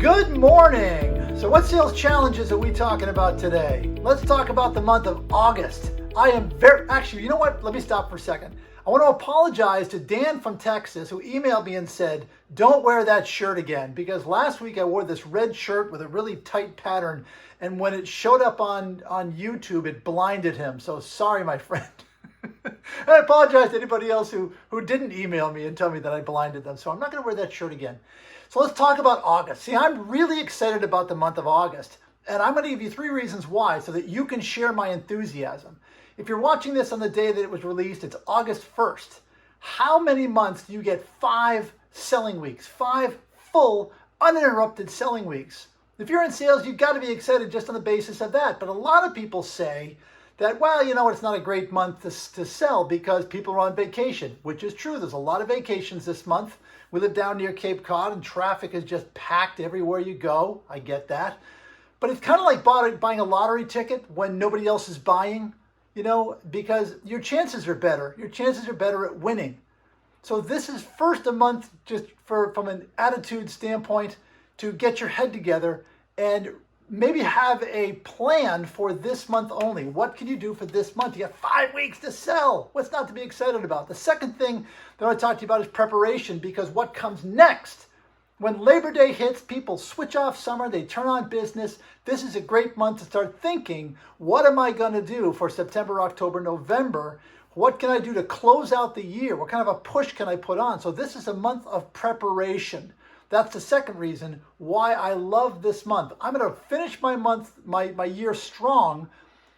Good morning. So what sales challenges are we talking about today? Let's talk about the month of August. Actually, you know what? Let me stop for a second. I want to apologize to Dan from Texas who emailed me and said, don't wear that shirt again, because last week I wore this red shirt with a really tight pattern, and when it showed up on YouTube, it blinded him. So sorry, my friend. I apologize to anybody else who didn't email me and tell me that I blinded them. So I'm not going to wear that shirt again. So let's talk about August. See, I'm really excited about the month of August, and I'm going to give you 3 reasons why so that you can share my enthusiasm. If you're watching this on the day that it was released, it's August 1st. How many months do you get 5 selling weeks, 5 full, uninterrupted selling weeks? If you're in sales, you've got to be excited just on the basis of that. But a lot of people say that, well, you know, it's not a great month to sell because people are on vacation, which is true. There's a lot of vacations this month. We live down near Cape Cod and traffic is just packed everywhere you go. I get that. But it's kind of like buying a lottery ticket when nobody else is buying, you know, because your chances are better. Your chances are better at winning. So this is first a month just from an attitude standpoint to get your head together and maybe have a plan for this month only. What can you do for this month? You got 5 weeks to sell. What's not to be excited about? The second thing that I want to talk to you about is preparation, because what comes next? When Labor Day hits, people switch off summer, they turn on business. This is a great month to start thinking, what am I going to do for September, October, November? What can I do to close out the year? What kind of a push can I put on? So this is a month of preparation. That's the second reason why I love this month. I'm going to finish my month, my year strong,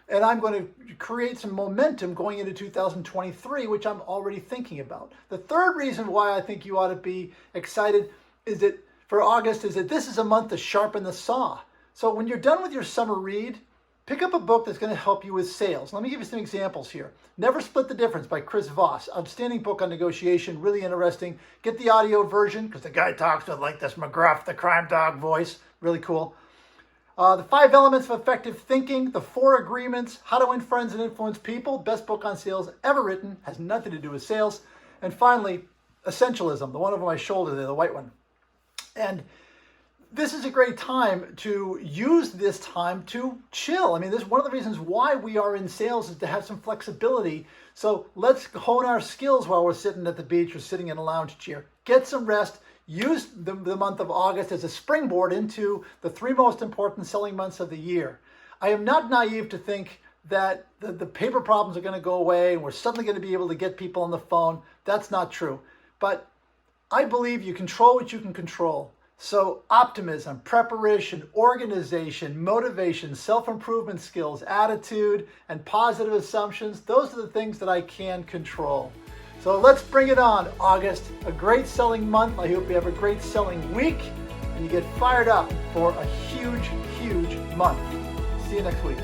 and I'm going to create some momentum going into 2023, which I'm already thinking about. The third reason why I think you ought to be excited is that for August is that this is a month to sharpen the saw. So when you're done with your summer read, pick up a book that's going to help you with sales. Let me give you some examples here. Never Split the Difference by Chris Voss. Outstanding book on negotiation, really interesting. Get the audio version because the guy talks with like this McGruff, the crime dog voice. Really cool. The 5 Elements of Effective Thinking, the 4 Agreements, How to Win Friends and Influence People. Best book on sales ever written. Has nothing to do with sales. And finally, Essentialism, the one over my shoulder there, the white one. And this is a great time to use this time to chill. I mean, this is one of the reasons why we are in sales is to have some flexibility. So let's hone our skills while we're sitting at the beach or sitting in a lounge chair. Get some rest. Use the month of August as a springboard into the 3 most important selling months of the year. I am not naive to think that the paper problems are going to go away and we're suddenly going to be able to get people on the phone. That's not true. But I believe you control what you can control. So optimism, preparation, organization, motivation, self-improvement skills, attitude, and positive assumptions, those are the things that I can control. So let's bring it on, August. A great selling month. I hope you have a great selling week and you get fired up for a huge, huge month. See you next week.